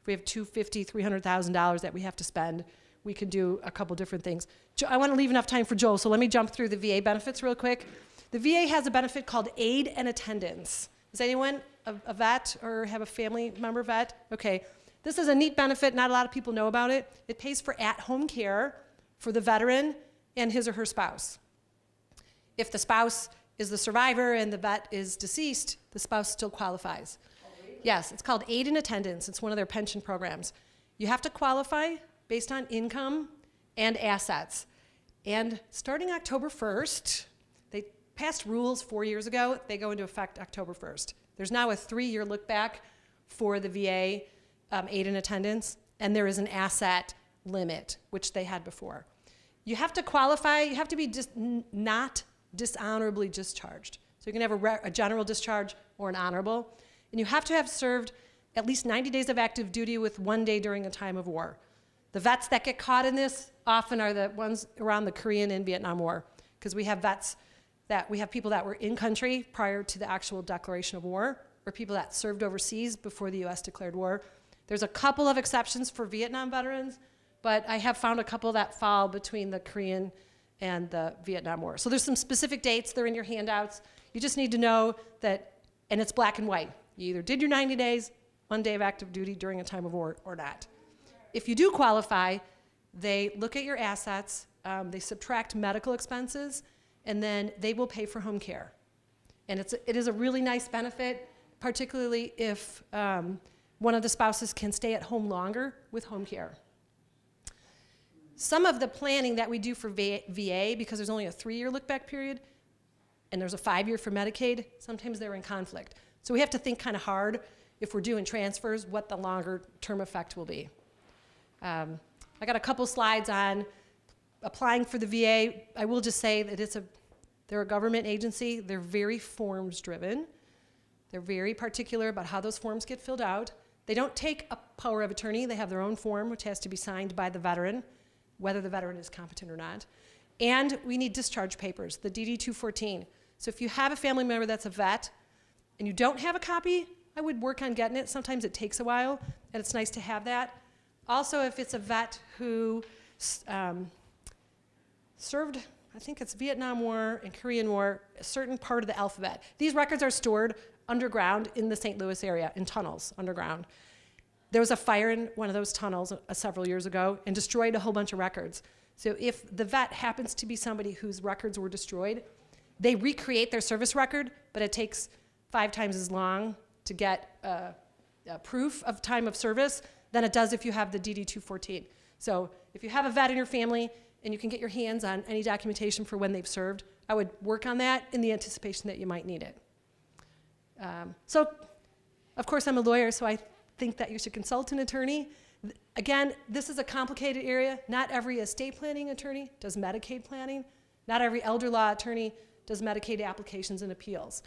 If we have $250,000, $300,000 that we have to spend, we can do a couple different things. I want to leave enough time for Joel, so let me jump through the VA benefits real quick. The VA has a benefit called aid and attendance. Is anyone a vet or have a family member vet? Okay. This is a neat benefit. Not a lot of people know about it. It pays for at-home care for the veteran and his or her spouse. If the spouse is the survivor and the vet is deceased, the spouse still qualifies. Oh, really? Yes, it's called aid and attendance. It's one of their pension programs. You have to qualify based on income and assets. And starting October 1st, they passed rules 4 years ago. They go into effect October 1st. There's now a 3-year look back for the VA aid and attendance, and there is an asset limit, which they had before. You have to qualify. You have to be not dishonorably discharged. So you can have a general discharge or an honorable. And you have to have served at least 90 days of active duty with 1 day during a time of war. The vets that get caught in this often are the ones around the Korean and Vietnam War, because we have people that were in country prior to the actual declaration of war, or people that served overseas before the US declared war. There's a couple of exceptions for Vietnam veterans, but I have found a couple that fall between the Korean and the Vietnam War. So there's some specific dates. They're in your handouts. You just need to know that, and it's black and white. You either did your 90 days, 1 day of active duty during a time of war, or not. If you do qualify, they look at your assets, they subtract medical expenses, and then they will pay for home care. And it is a really nice benefit, particularly if one of the spouses can stay at home longer with home care. Some of the planning that we do for VA, because there's only a 3-year look-back period, and there's a 5-year for Medicaid, sometimes they're in conflict. So we have to think kind of hard, if we're doing transfers, what the longer-term effect will be. I got a couple slides on applying for the VA. I will just say that they're a government agency. They're very forms-driven. They're very particular about how those forms get filled out. They don't take a power of attorney. They have their own form, which has to be signed by the veteran, whether the veteran is competent or not. And we need discharge papers, the DD-214. So if you have a family member that's a vet and you don't have a copy, I would work on getting it. Sometimes it takes a while, and it's nice to have that. Also, if it's a vet who served, I think it's Vietnam War and Korean War, a certain part of the alphabet. These records are stored underground in the St. Louis area, in tunnels underground. There was a fire in one of those tunnels several years ago and destroyed a whole bunch of records. So if the vet happens to be somebody whose records were destroyed, they recreate their service record, but it takes 5 times as long to get proof of time of service than it does if you have the DD-214. So if you have a vet in your family and you can get your hands on any documentation for when they've served, I would work on that in the anticipation that you might need it. So, of course, I'm a lawyer, so I think that you should consult an attorney. Again, this is a complicated area. Not every estate planning attorney does Medicaid planning. Not every elder law attorney does Medicaid applications and appeals.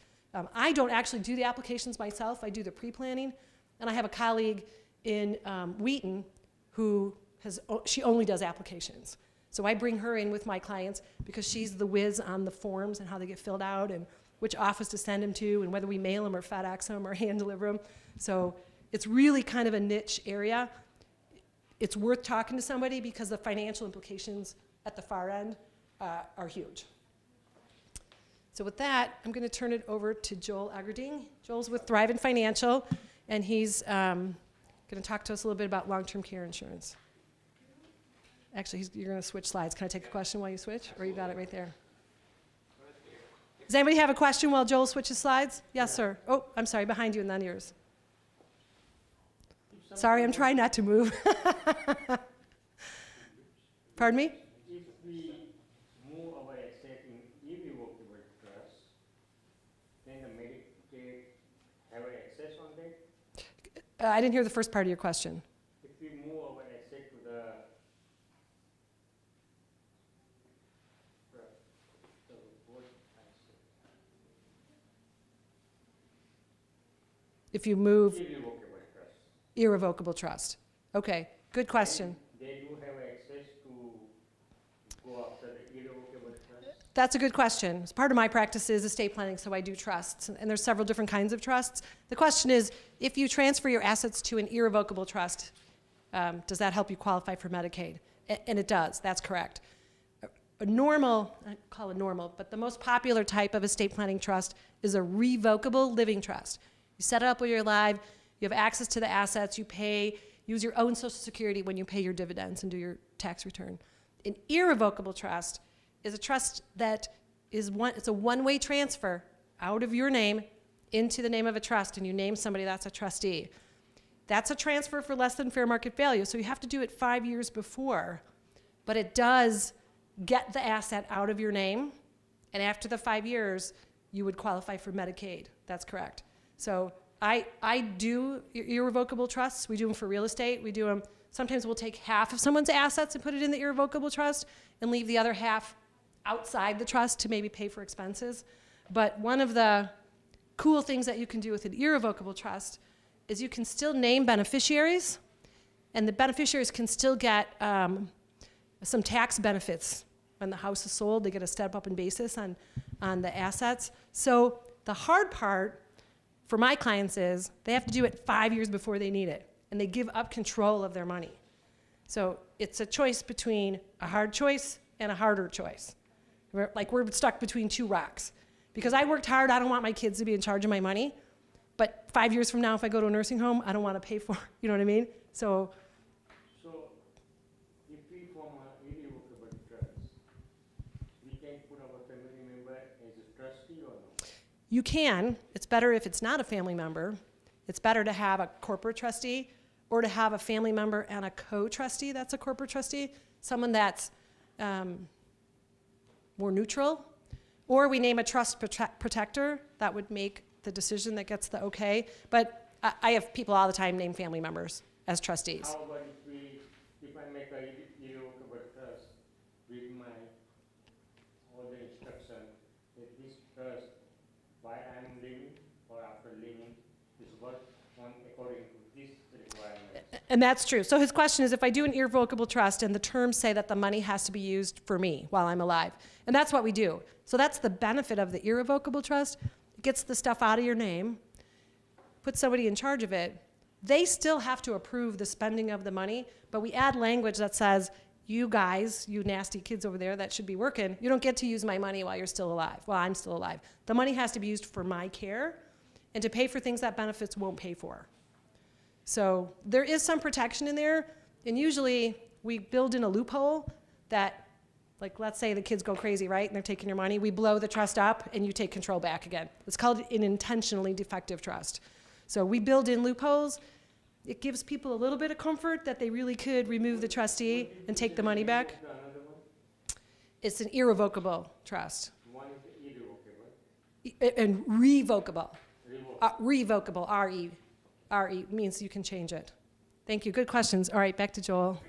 I don't actually do the applications myself. I do the pre-planning. And I have a colleague in Wheaton who she only does applications. So I bring her in with my clients because she's the whiz on the forms and how they get filled out and which office to send them to and whether we mail them or FedEx them or hand deliver them. So it's really kind of a niche area. It's worth talking to somebody because the financial implications at the far end are huge. So with that, I'm going to turn it over to Joel Eggerding. Joel's with Thrivent Financial, and he's going to talk to us a little bit about long-term care insurance. Actually, you're going to switch slides. Can I take a question while you switch, or you got it right there? Does anybody have a question while Joel switches slides? Yes, sir. Oh, I'm sorry, behind you and then yours. Sorry, I'm trying not to move. Pardon me? If we move our asset in irrevocable trust, then the Medicaid have access on that? I didn't hear the first part of your question. If we move our asset to the what I said, If you move irrevocable trust, irrevocable trust. Okay, good question. they do have access to go after the irrevocable trust? That's a good question. Part of my practice is estate planning, so I do trusts, and there's several different kinds of trusts. The question is, if you transfer your assets to an irrevocable trust, does that help you qualify for Medicaid? And it does, that's correct. A normal, I call it normal, but the most popular type of estate planning trust is a revocable living trust. You set it up while you're alive, you have access to the assets, you pay, use your own Social Security when you pay your dividends and do your tax return. An irrevocable trust is a trust that it's a one-way transfer out of your name into the name of a trust, and you name somebody that's a trustee. That's a transfer for less than fair market value, so you have to do it 5 years before, but it does get the asset out of your name, and after the 5 years, you would qualify for Medicaid. That's correct. So I do irrevocable trusts. We do them for real estate. We do them, sometimes we'll take half of someone's assets and put it in the irrevocable trust and leave the other half outside the trust to maybe pay for expenses. But one of the cool things that you can do with an irrevocable trust is you can still name beneficiaries, and the beneficiaries can still get some tax benefits. When the house is sold, they get a step up in basis on the assets. So the hard part for my clients is they have to do it 5 years before they need it, and they give up control of their money. So it's a choice between a hard choice and a harder choice. We're stuck between two rocks. Because I worked hard, I don't want my kids to be in charge of my money, but 5 years from now, if I go to a nursing home, I don't want to pay for it, you know what I mean? So if we form an irrevocable trust, we can put our family member as a trustee or no? you can. It's better if it's not a family member. It's better to have a corporate trustee or to have a family member and a co-trustee that's a corporate trustee, someone that's more neutral. Or we name a trust protector that would make the decision that gets the okay. But I have people all the time name family members as trustees. How about if I make a irrevocable trust with my all the instruction that this trust, while I am living or after living, is worked on according to this requirement? And that's true. So his question is, if I do an irrevocable trust and the terms say that the money has to be used for me while I'm alive, and that's what we do. So that's the benefit of the irrevocable trust. It gets the stuff out of your name, puts somebody in charge of it. They still have to approve the spending of the money, but we add language that says, you guys, you nasty kids over there that should be working, you don't get to use my money while you're still alive, while I'm still alive. The money has to be used for my care and to pay for things that benefits won't pay for. So there is some protection in there, and usually we build in a loophole that, like, let's say the kids go crazy, right, and they're taking your money. We blow the trust up, and you take control back again. It's called an intentionally defective trust. So we build in loopholes. It gives people a little bit of comfort that they really could remove the trustee and take the money back. Another one? It's an irrevocable trust. One is irrevocable. And revocable. Revocable. Revocable, R-E. R-E means you can change it. Thank you, good questions. All right, back to Joel.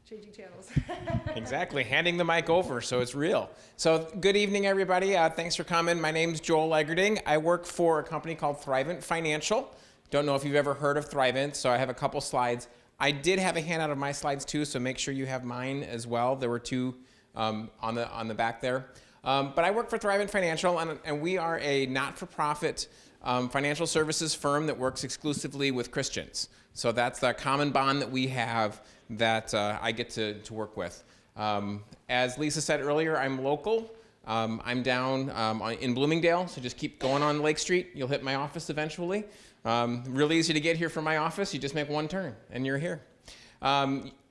Changing channels. Exactly, handing the mic over, so it's real. So good evening, everybody. Thanks for coming. My name's Joel Eggerding. I work for a company called Thrivent Financial. Don't know if you've ever heard of Thrivent, so I have a couple slides. I did have a handout of my slides too, so make sure you have mine as well. There were two on the back there. But I work for Thrivent Financial, and we are a not-for-profit financial services firm that works exclusively with Christians. So that's the common bond that we have that I get to work with. As Lisa said earlier, I'm local. I'm down in Bloomingdale, so just keep going on Lake Street. You'll hit my office eventually. Really easy to get here from my office. You just make one turn, and you're here.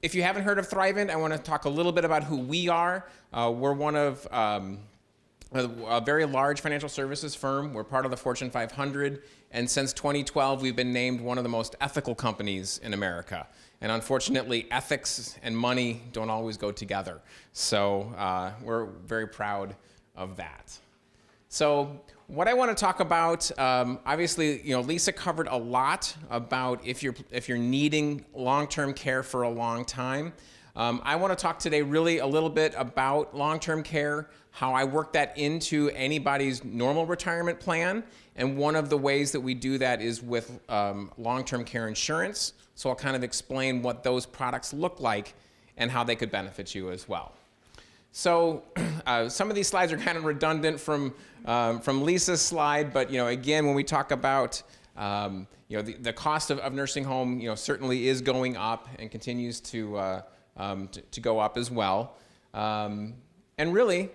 If you haven't heard of Thrivent, I want to talk a little bit about who we are. We're one of a very large financial services firm. We're part of the Fortune 500, and since 2012, we've been named one of the most ethical companies in America. And unfortunately, ethics and money don't always go together. So we're very proud of that. So what I want to talk about, obviously, Lisa covered a lot about if you're needing long-term care for a long time. I want to talk today really a little bit about long-term care, how I work that into anybody's normal retirement plan, and one of the ways that we do that is with long-term care insurance. So I'll kind of explain what those products look like and how they could benefit you as well. So some of these slides are kind of redundant from Lisa's slide, but again, when we talk about the cost of nursing home, certainly is going up and continues to go up as well. And really,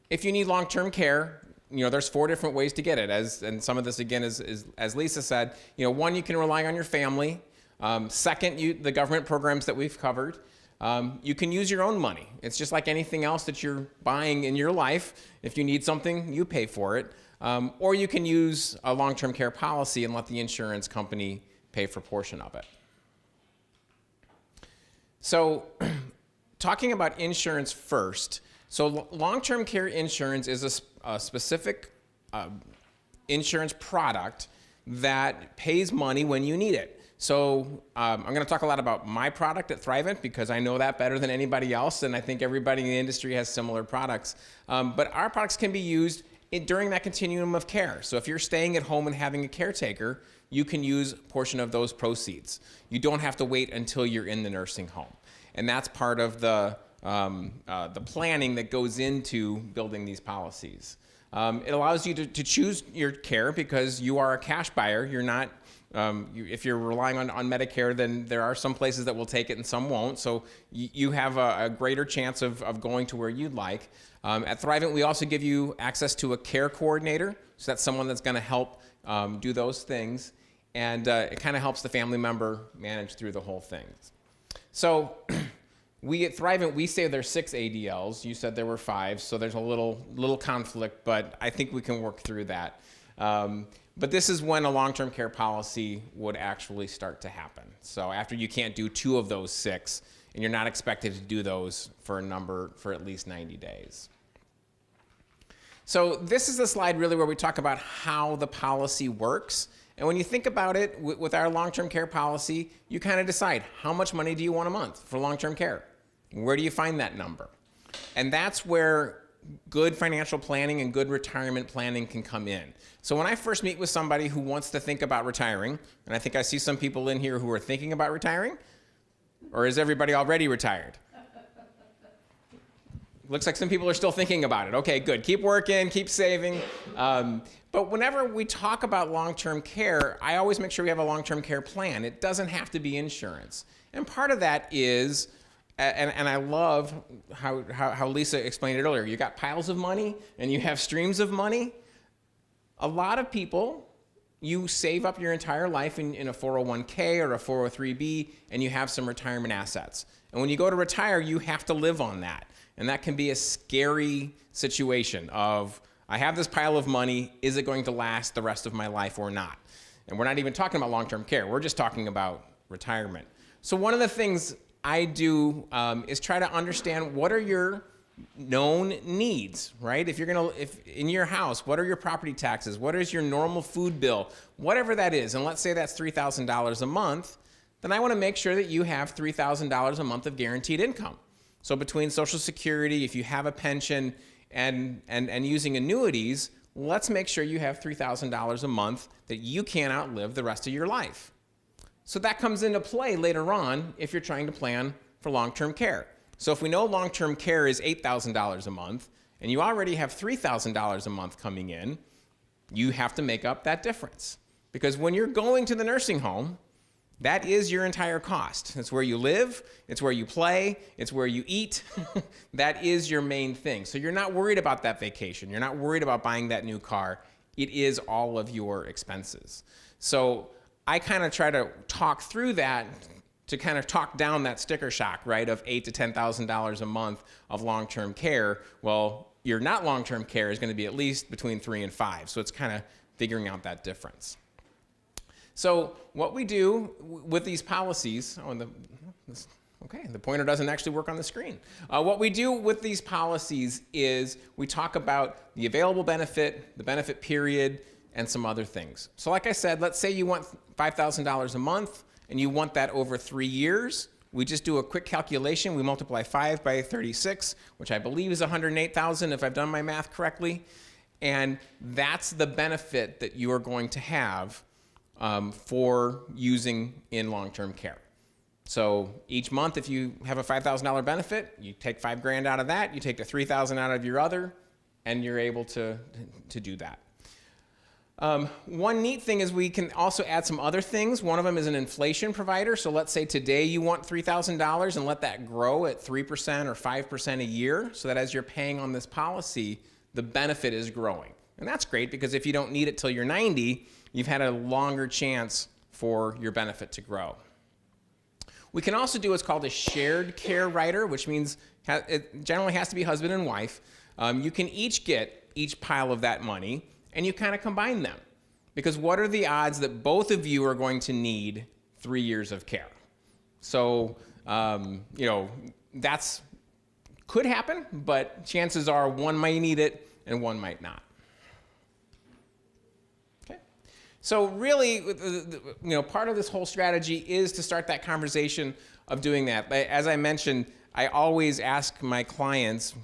if you need long-term care, there's 4 different ways to get it. And some of this again is as Lisa said, one, you can rely on your family. Second, the government programs that we've covered. You can use your own money. It's just like anything else that you're buying in your life. If you need something, you pay for it. Or you can use a long-term care policy and let the insurance company pay for a portion of it. So talking about insurance first. So long-term care insurance is a specific insurance product that pays money when you need it. So I'm going to talk a lot about my product at Thrivent because I know that better than anybody else, and I think everybody in the industry has similar products. But our products can be used during that continuum of care. So if you're staying at home and having a caretaker, you can use a portion of those proceeds. You don't have to wait until you're in the nursing home. And that's part of the planning that goes into building these policies. It allows you to choose your care because you are a cash buyer. You're not if you're relying on Medicare, then there are some places that will take it and some won't. So you have a greater chance of going to where you'd like. At Thrivent, we also give you access to a care coordinator. So that's someone that's going to help do those things. And it kind of helps the family member manage through the whole thing. So we at Thrivent, we say there's 6 ADLs. You said there were 5, so there's a little conflict, but I think we can work through that. But this is when a long-term care policy would actually start to happen. So after you can't do 2 of those 6, and you're not expected to do those for at least 90 days. So this is the slide really where we talk about how the policy works. And when you think about it, with our long-term care policy, you kind of decide how much money do you want a month for long-term care? Where do you find that number? And that's where good financial planning and good retirement planning can come in. So when I first meet with somebody who wants to think about retiring, and I think I see some people in here who are thinking about retiring, or is everybody already retired? Looks like some people are still thinking about it. Okay, good. Keep working, keep saving. But whenever we talk about long-term care, I always make sure we have a long-term care plan. It doesn't have to be insurance. And part of that is, and I love how Lisa explained it earlier, you got piles of money and you have streams of money. A lot of people, you save up your entire life in a 401k or a 403b, and you have some retirement assets. And when you go to retire, you have to live on that. And that can be a scary situation of, I have this pile of money, is it going to last the rest of my life or not? And we're not even talking about long-term care, we're just talking about retirement. So one of the things I do is try to understand what are your known needs, right? If in your house, what are your property taxes? What is your normal food bill? Whatever that is, and let's say that's $3,000 a month, then I want to make sure that you have $3,000 a month of guaranteed income. So between Social Security, if you have a pension, and using annuities, let's make sure you have $3,000 a month that you can't outlive the rest of your life. So that comes into play later on if you're trying to plan for long-term care. So if we know long-term care is $8,000 a month, and you already have $3,000 a month coming in, you have to make up that difference. Because when you're going to the nursing home, That is your entire cost. It's where you live, it's where you play, it's where you eat. That is your main thing. So you're not worried about that vacation. You're not worried about buying that new car. It is all of your expenses. So I kind of try to talk through that to kind of talk down that sticker shock, right, of $8,000 to $10,000 a month of long-term care. Well, your not long-term care is going to be at least between 3 and 5. So it's kind of figuring out that difference. So what we do with these policies, the pointer doesn't actually work on the screen. What we do with these policies is we talk about the available benefit, the benefit period, and some other things. So like I said, let's say you want $5,000 a month and you want that over 3 years. We just do a quick calculation. We multiply 5 by 36, which I believe is 108,000 if I've done my math correctly. And that's the benefit that you are going to have for using in long-term care. So each month, if you have a $5,000 benefit, you take $5,000 out of that, you take the $3,000 out of your other, and you're able to do that. One neat thing is we can also add some other things. One of them is an inflation provider. So let's say today you want $3,000 and let that grow at 3% or 5% a year, so that as you're paying on this policy, the benefit is growing. And that's great because if you don't need it till you're 90, you've had a longer chance for your benefit to grow. We can also do what's called a shared care rider, which means it generally has to be husband and wife. You can each get each pile of that money, and you kind of combine them. Because what are the odds that both of you are going to need 3 years of care? So, that's could happen, but chances are one might need it and one might not. Okay. So really, part of this whole strategy is to start that conversation of doing that. As I mentioned, I always ask my clients,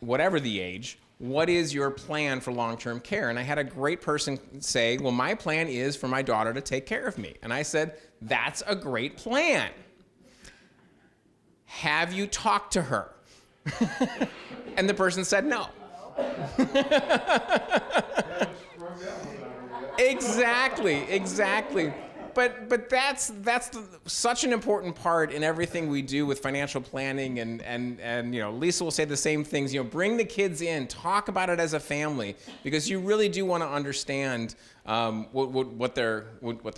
whatever the age, what is your plan for long-term care? And I had a great person say, well, my plan is for my daughter to take care of me. And I said, that's a great plan. Have you talked to her? And the person said no. Exactly. But that's such an important part in everything we do with financial planning, and Lisa will say the same things. Bring the kids in, talk about it as a family, because you really do want to understand what they're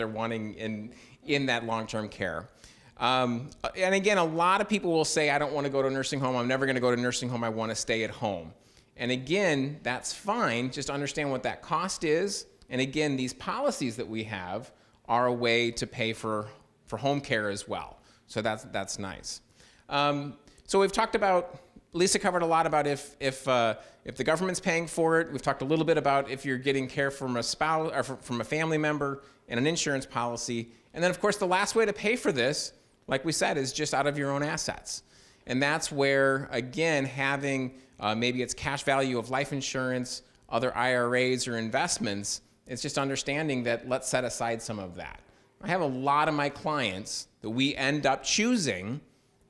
wanting in that long-term care. And again, a lot of people will say, I don't want to go to a nursing home. I'm never going to go to a nursing home. I want to stay at home. And again, that's fine. Just understand what that cost is. And again, these policies that we have are a way to pay for home care as well. So that's nice. So we've talked about, Lisa covered a lot about if the government's paying for it. We've talked a little bit about if you're getting care from a spouse or from a family member and an insurance policy. And then of course, the last way to pay for this, like we said, is just out of your own assets. And that's where, again, having maybe it's cash value of life insurance, other IRAs or investments, it's just understanding that let's set aside some of that. I have a lot of my clients that we end up choosing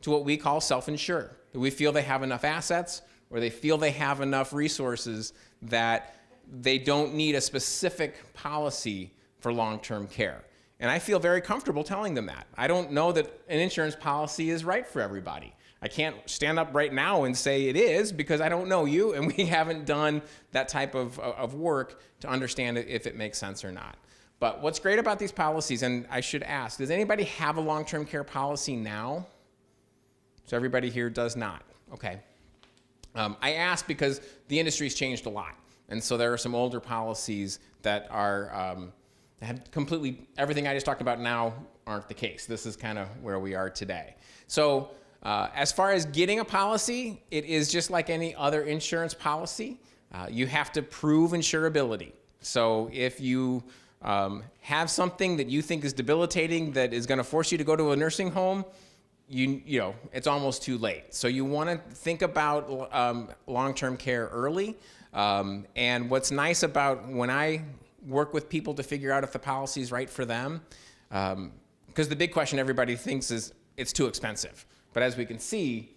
to what we call self-insure. That we feel they have enough assets or they feel they have enough resources that they don't need a specific policy for long-term care. And I feel very comfortable telling them that. I don't know that an insurance policy is right for everybody. I can't stand up right now and say it is because I don't know you and we haven't done that type of work to understand if it makes sense or not. But what's great about these policies, and I should ask, does anybody have a long-term care policy now? So everybody here does not. Okay. I ask because the industry's changed a lot. And so there are some older policies that are have completely, everything I just talked about now aren't the case. This is kind of where we are today. So as far as getting a policy, it is just like any other insurance policy. You have to prove insurability. So if you have something that you think is debilitating that is going to force you to go to a nursing home, it's almost too late. So you want to think about long-term care early. And what's nice about when I work with people to figure out if the policy is right for them, because the big question everybody thinks is it's too expensive. But as we can see,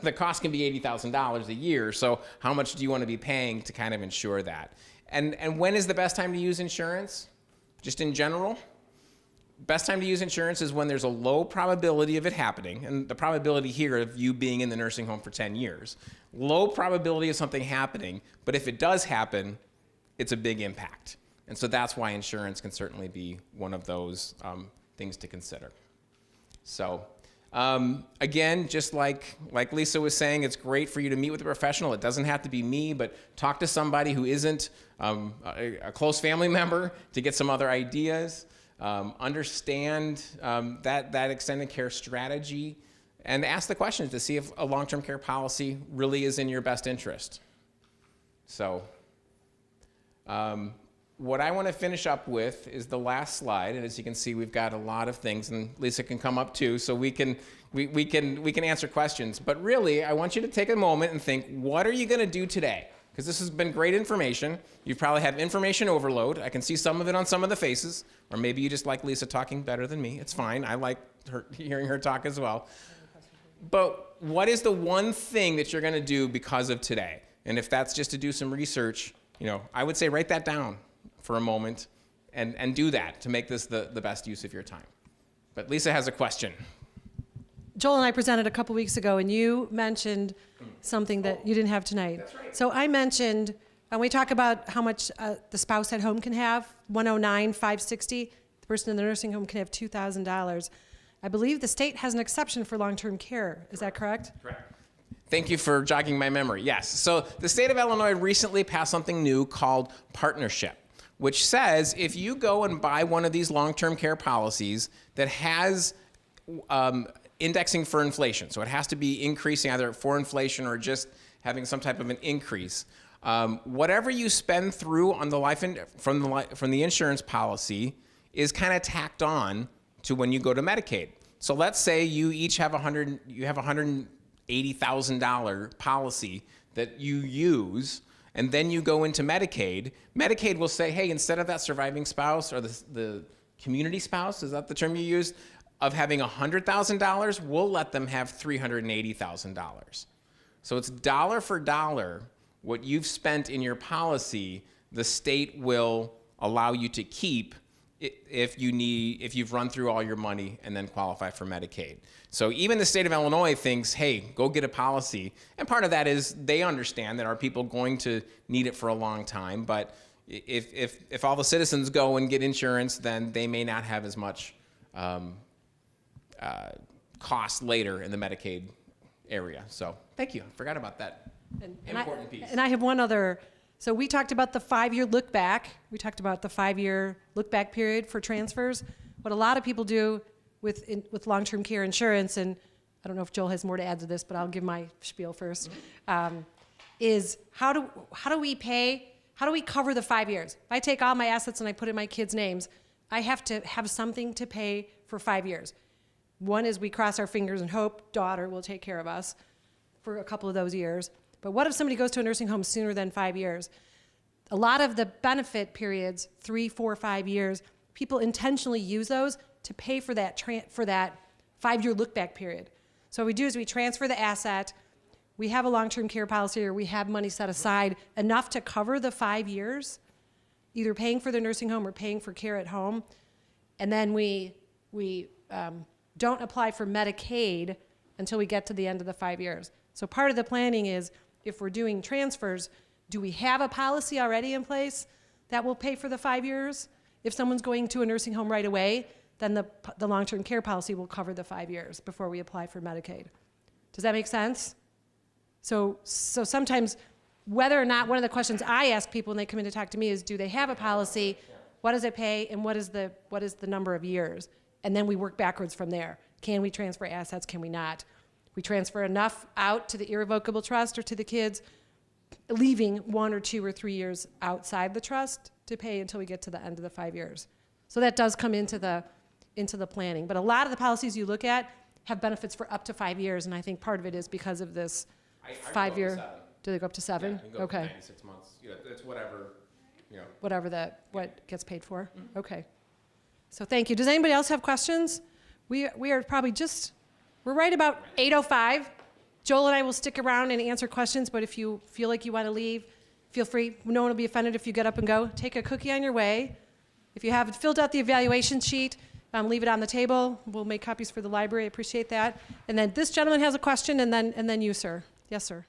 the cost can be $80,000 a year. So how much do you want to be paying to kind of ensure that? And when is the best time to use insurance? Just in general? best time to use insurance is when there's a low probability of it happening, and the probability here of you being in the nursing home for 10 years. Low probability of something happening, but if it does happen, it's a big impact. And so that's why insurance can certainly be one of those things to consider. So again, just like Lisa was saying, it's great for you to meet with a professional. It doesn't have to be me, but talk to somebody who isn't a close family member to get some other ideas. Understand that extended care strategy, and ask the questions to see if a long-term care policy really is in your best interest. So what I want to finish up with is the last slide, and as you can see, we've got a lot of things, and Lisa can come up too, so we can answer questions. But really, I want you to take a moment and think, what are you going to do today? Because this has been great information. You probably have information overload. I can see some of it on some of the faces, or maybe you just like Lisa talking better than me. It's fine. I like hearing her talk as well. But what is the one thing that you're going to do because of today? And if that's just to do some research, I would say write that down for a moment and do that to make this the best use of your time. But Lisa has a question. Joel and I presented a couple weeks ago, and you mentioned something that you didn't have tonight. That's right. So I mentioned, when we talk about how much the spouse at home can have, $109,560, the person in the nursing home can have $2,000. I believe the state has an exception for long-term care. Is that correct? Correct. Thank you for jogging my memory. Yes. So the state of Illinois recently passed something new called partnership, which says if you go and buy one of these long-term care policies that has indexing for inflation, so it has to be increasing either for inflation or just having some type of an increase, whatever you spend through on the from the insurance policy is kind of tacked on to when you go to Medicaid. So let's say you each have $180,000 policy that you use, and then you go into Medicaid. Medicaid will say, hey, instead of that surviving spouse or the community spouse, is that the term you used, of having $100,000, we'll let them have $380,000. So it's dollar for dollar what you've spent in your policy, the state will allow you to keep if you've run through all your money and then qualify for Medicaid. So even the state of Illinois thinks, hey, go get a policy. And part of that is they understand that our people going to need it for a long time. But if all the citizens go and get insurance, then they may not have as much cost later in the Medicaid area. So thank you. I forgot about that important piece. And I have one other. So we talked about the 5-year look back. We talked about the 5-year look back period for transfers. What a lot of people do with long-term care insurance, and I don't know if Joel has more to add to this, but I'll give my spiel first, is how do we cover the 5 years? If I take all my assets and I put in my kids' names, I have to have something to pay for 5 years. One is we cross our fingers and hope daughter will take care of us for a couple of those years. But what if somebody goes to a nursing home sooner than 5 years? A lot of the benefit periods, 3, 4, 5 years, people intentionally use those to pay for that 5-year look-back period. So what we do is we transfer the asset, we have a long-term care policy, or we have money set aside enough to cover the 5 years, either paying for the nursing home or paying for care at home, and then we don't apply for Medicaid until we get to the end of the 5 years. So part of the planning is, if we're doing transfers, do we have a policy already in place that will pay for the 5 years? If someone's going to a nursing home right away, then the long-term care policy will cover the 5 years before we apply for Medicaid. Does that make sense? So sometimes, whether or not, one of the questions I ask people when they come in to talk to me is, do they have a policy? What does it pay? And what is the number of years? And then we work backwards from there. Can we transfer assets? Can we not? We transfer enough out to the irrevocable trust or to the kids, leaving 1 or 2 or 3 years outside the trust to pay until we get to the end of the 5 years. So that does come into the planning. But a lot of the policies you look at have benefits for up to 5 years, and I think part of it is because of this 5-year. Do they go up to 7? Yeah, you can go okay. up to 96 months. It's whatever. Whatever what gets paid for. Mm-hmm. Okay. So thank you. Does anybody else have questions? We are probably we're right about 8:05. Joel and I will stick around and answer questions, but if you feel like you want to leave, feel free. No one will be offended if you get up and go. Take a cookie on your way. If you have filled out the evaluation sheet, leave it on the table. We'll make copies for the library. I appreciate that. And then this gentleman has a question, and then you, sir. Yes, sir.